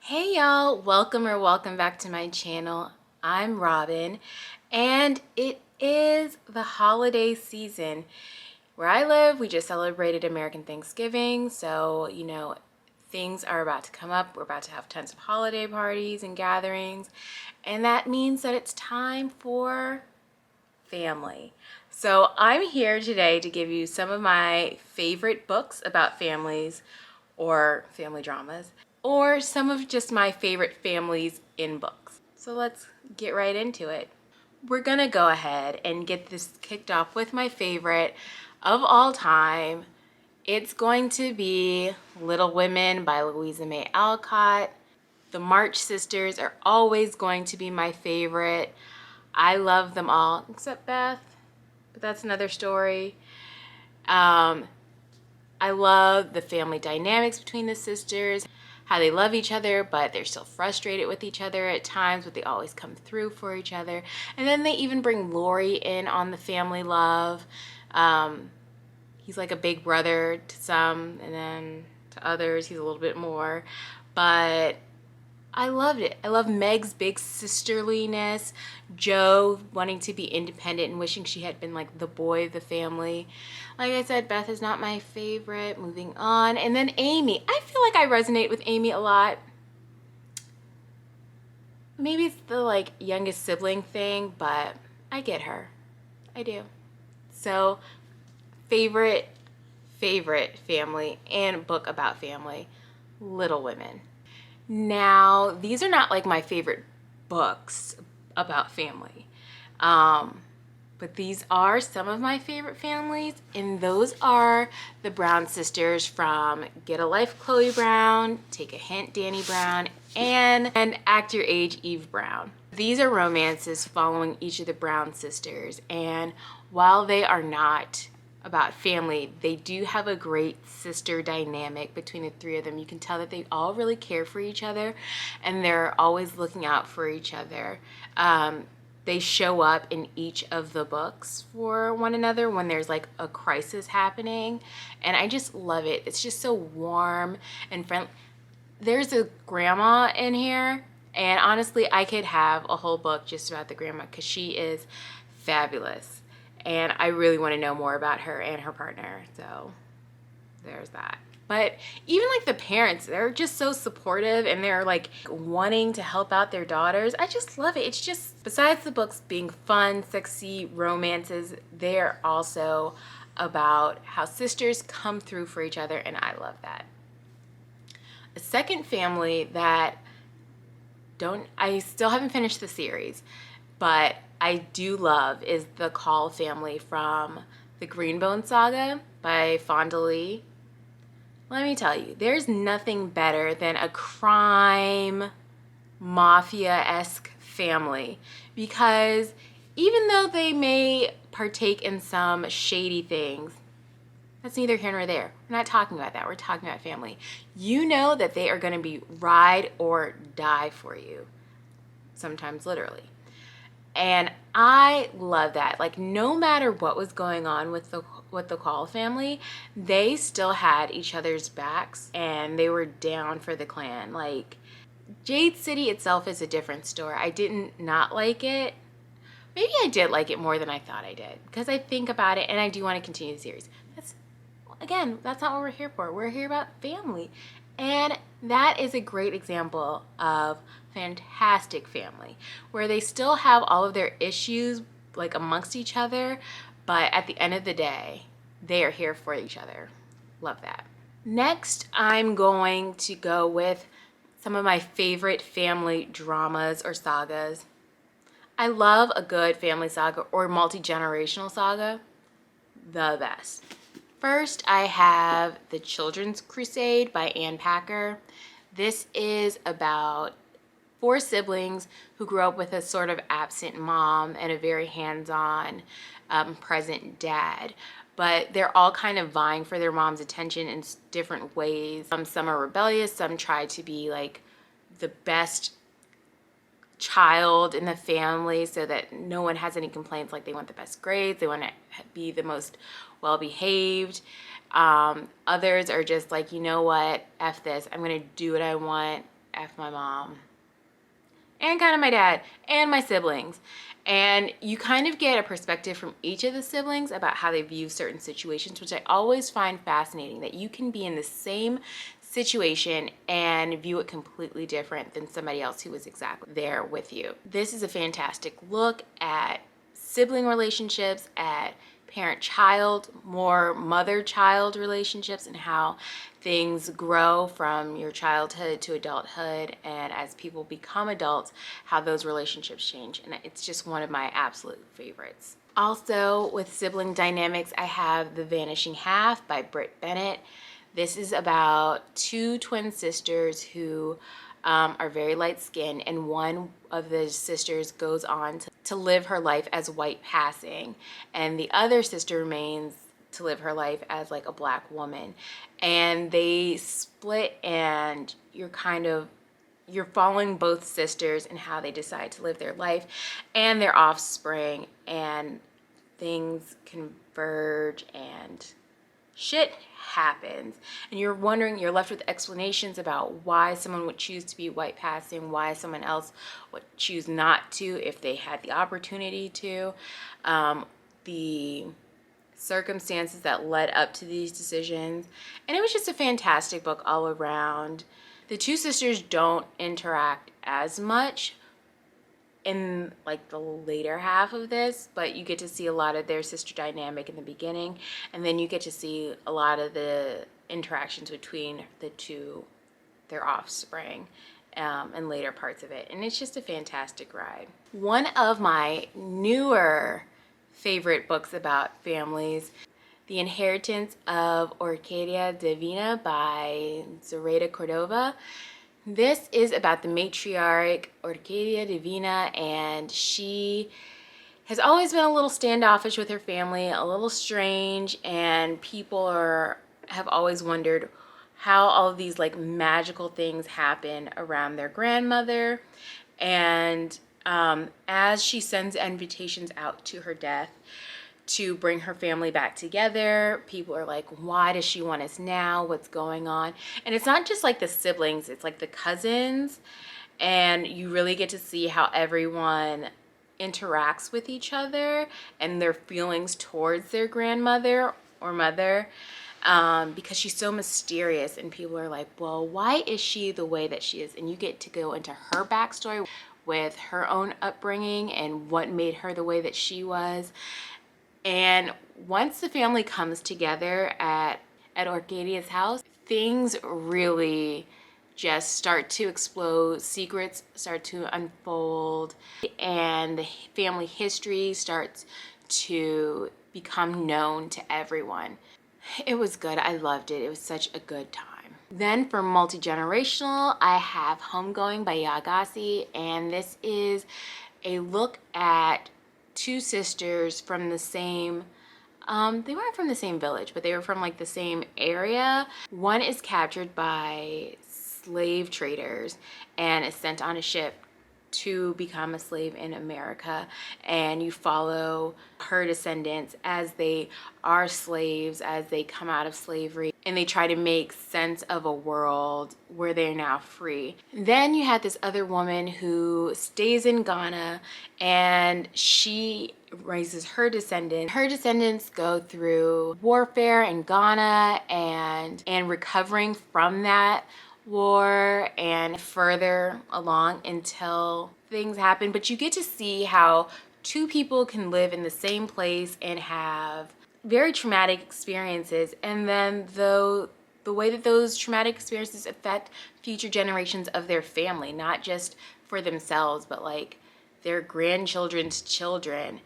Hey y'all, welcome back to my channel. I'm Robin and it is the holiday season. Where I live, we just celebrated American Thanksgiving, so things are about to come up. We're about to have tons of holiday parties and gatherings, and that means that it's time for family. So I'm here today to give you some of my favorite books about families or family dramas, or some of just my favorite families in books. So let's get right into it. We're gonna go ahead and get this kicked off with my favorite of all time. It's going to be Little Women by Louisa May Alcott. The March sisters are always going to be my favorite. I love them all, except Beth, but that's another story. I love the family dynamics between the sisters, how they love each other, but they're still frustrated with each other at times, but they always come through for each other. And then they even bring Laurie in on the family love. He's like a big brother to some, and then to others, he's a little bit more. But I loved it. I love Meg's big sisterliness, Jo wanting to be independent and wishing she had been like the boy of the family. Like I said, Beth is not my favorite. Moving on. And then Amy. I feel like I resonate with Amy a lot. Maybe it's the like youngest sibling thing, but I get her. I do. So, favorite family and book about family, Little Women. Now, these are not like my favorite books about family, but these are some of my favorite families, and those are the Brown sisters from Get a Life, Chloe Brown, Take a Hint, Dani Brown, and Act Your Age, Eve Brown. These are romances following each of the Brown sisters, and while they are not about family, they do have a great sister dynamic between the three of them. You can tell that they all really care for each other and they're always looking out for each other. They show up in each of the books for one another when there's like a crisis happening, and I just love it. It's just so warm and friendly. There's a grandma in here, and honestly I could have a whole book just about the grandma because she is fabulous. And I really want to know more about her and her partner. So there's that. But even like the parents, they're just so supportive and they're like wanting to help out their daughters. I just love it. It's just, besides the books being fun, sexy romances, they're also about how sisters come through for each other, and I love that. A second family that I still haven't finished the series, but I do love is the Call family from the Greenbone Saga by Fonda Lee. Let me tell you, there's nothing better than a crime mafia-esque family, because even though they may partake in some shady things, that's neither here nor there. We're not talking about that. We're talking about family. You know that they are going to be ride or die for you, sometimes literally. And I love that. Like, no matter what was going on with the Call family, they still had each other's backs and they were down for the clan. Like, Jade City itself is a different story. I didn't not like it. Maybe I did like it more than I thought I did, because I think about it and I do want to continue the series. That's not what we're here for. We're here about family. And that is a great example of fantastic family, where they still have all of their issues like amongst each other, but at the end of the day, they are here for each other. Love that. Next, I'm going to go with some of my favorite family dramas or sagas. I love a good family saga or multi-generational saga. The best. First, I have The Children's Crusade by Ann Packer. This is about 4 siblings who grew up with a sort of absent mom and a very hands-on, present dad. But they're all kind of vying for their mom's attention in different ways. Some are rebellious, some try to be like the best child in the family so that no one has any complaints. Like, they want the best grades, they want to be the most well-behaved. Others are just like, you know what, F this, I'm gonna do what I want F my mom, and kind of my dad, and my siblings. And you kind of get a perspective from each of the siblings about how they view certain situations, which I always find fascinating, that you can be in the same situation and view it completely different than somebody else who was exactly there with you. This is a fantastic look at sibling relationships, at parent-child, more mother-child relationships, and how things grow from your childhood to adulthood, and as people become adults, how those relationships change. And it's just one of my absolute favorites. Also, with sibling dynamics, I have The Vanishing Half by Bennett. This is about two twin sisters who are very light-skinned, and one of the sisters goes on to live her life as white passing, and the other sister remains to live her life as like a black woman. And they split, and you're following both sisters and how they decide to live their life and their offspring, and things converge and shit happens, and you're left with explanations about why someone would choose to be white passing, why someone else would choose not to if they had the opportunity to, the circumstances that led up to these decisions. And it was just a fantastic book all around. The two sisters don't interact as much in like the later half of this, but you get to see a lot of their sister dynamic in the beginning, and then you get to see a lot of the interactions between their offspring, and later parts of it. And it's just a fantastic ride. One of my newer favorite books about families, The Inheritance of Orcadia Davina by Zareta Cordova. This is about the matriarch, Orcadia Davina, and she has always been a little standoffish with her family, a little strange, and people have always wondered how all of these like magical things happen around their grandmother. And as she sends invitations out to her death to bring her family back together, people are like, why does she want us now? What's going on? And it's not just like the siblings, it's like the cousins, and you really get to see how everyone interacts with each other and their feelings towards their grandmother or mother, because she's so mysterious, and people are like, well, why is she the way that she is? And you get to go into her backstory with her own upbringing and what made her the way that she was. And once the family comes together at Orcadia's house, things really just start to explode, secrets start to unfold, and the family history starts to become known to everyone. It was good. I loved it. It was such a good time. Then for multi-generational, I have Homegoing by Agassi, and this is a look at two sisters from the same, they weren't from the same village, but they were from like the same area. One is captured by slave traders and is sent on a ship to become a slave in America, and you follow her descendants as they are slaves, as they come out of slavery, and they try to make sense of a world where they're now free. Then you have this other woman who stays in Ghana, and she raises her descendants. Her descendants go through warfare in Ghana and recovering from that war and further along until things happen. But you get to see how two people can live in the same place and have very traumatic experiences, and then the way that those traumatic experiences affect future generations of their family, not just for themselves, but like their grandchildren's children.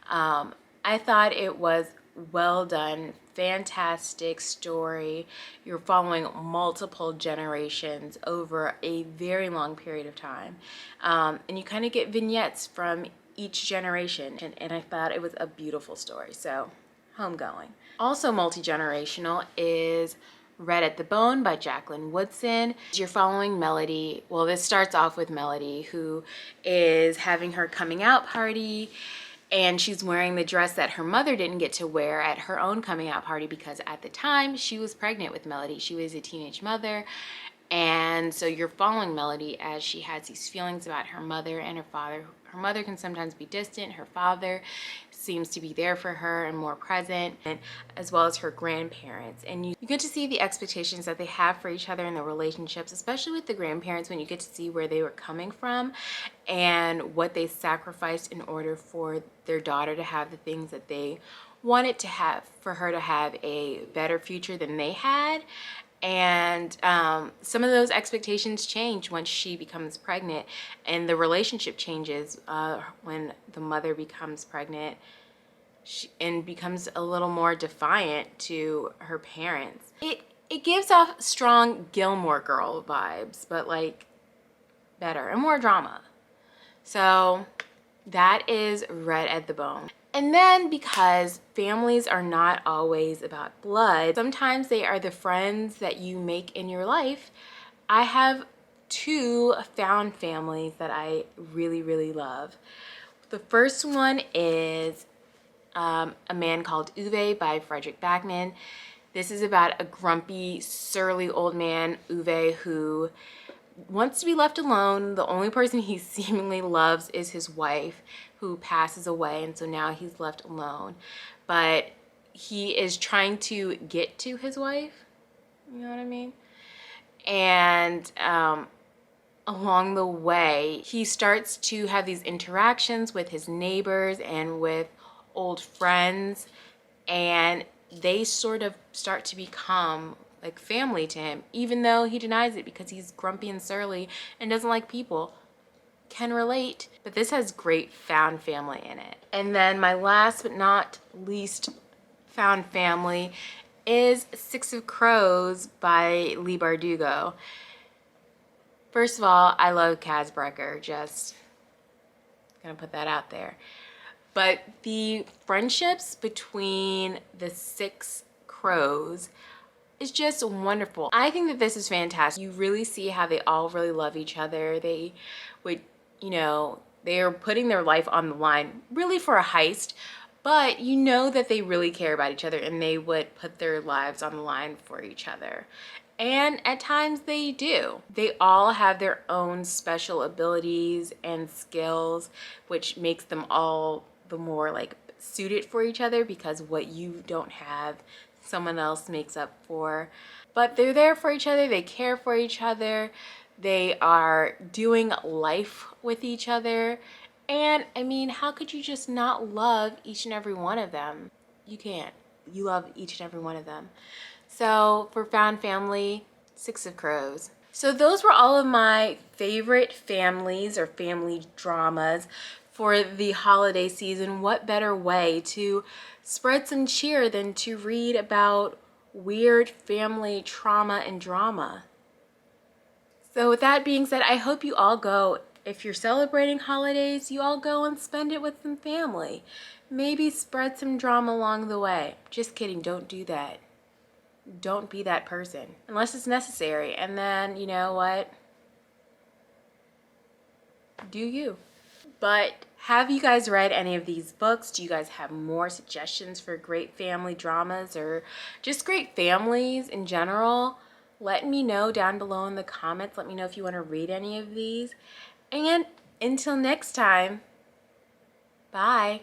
I thought it was well done, fantastic story. You're following multiple generations over a very long period of time, and you kind of get vignettes from each generation, and I thought it was a beautiful story. So Homegoing. Also multi-generational is Red at the Bone by Jacqueline Woodson. You're following Melody. Well, this starts off with Melody, who is having her coming out party, and she's wearing the dress that her mother didn't get to wear at her own coming out party because at the time she was pregnant with Melody. She was a teenage mother, And so you're following Melody as she has these feelings about her mother and her father. Her mother can sometimes be distant. Her father seems to be there for her and more present, and as well as her grandparents. And you get to see the expectations that they have for each other in their relationships, especially with the grandparents, when you get to see where they were coming from and what they sacrificed in order for their daughter to have the things that they wanted to have, for her to have a better future than they had. And some of those expectations change once she becomes pregnant, and the relationship changes when the mother becomes pregnant and becomes a little more defiant to her parents. It gives off strong Gilmore Girl vibes, but like better and more drama. So that is Red at the Bone. And then, because families are not always about blood, sometimes they are the friends that you make in your life. I have 2 found families that I really, really love. The first one is A Man Called Uwe by Frederick Backman. This is about a grumpy, surly old man, Uwe, who wants to be left alone. The only person he seemingly loves is his wife, who passes away, and so now he's left alone. But he is trying to get to his wife, you know what I mean? And along the way, he starts to have these interactions with his neighbors and with old friends, and they sort of start to become like family to him, even though he denies it because he's grumpy and surly and doesn't like people. Can relate. But this has great found family in it. And then my last but not least found family is Six of Crows by Leigh Bardugo. First of all, I love Casbrecker, just gonna put that out there. But the friendships between the 6 crows is just wonderful. I think that this is fantastic. You really see how they all really love each other. They would, you know, they're putting their life on the line really for a heist, but you know that they really care about each other and they would put their lives on the line for each other. And at times they do. They all have their own special abilities and skills, which makes them all the more like suited for each other, because what you don't have, someone else makes up for. But they're there for each other. They care for each other. They are doing life with each other. And I mean, how could you just not love each and every one of them? You can't. You love each and every one of them. So for found family, Six of Crows. So those were all of my favorite families or family dramas for the holiday season. What better way to spread some cheer than to read about weird family trauma and drama? So with that being said, I hope you all go, if you're celebrating holidays, you all go and spend it with some family. Maybe spread some drama along the way. Just kidding, don't do that. Don't be that person unless it's necessary. And then, you know what? Do you. But have you guys read any of these books? Do you guys have more suggestions for great family dramas or just great families in general? Let me know down below in the comments. Let me know if you want to read any of these. And until next time, bye.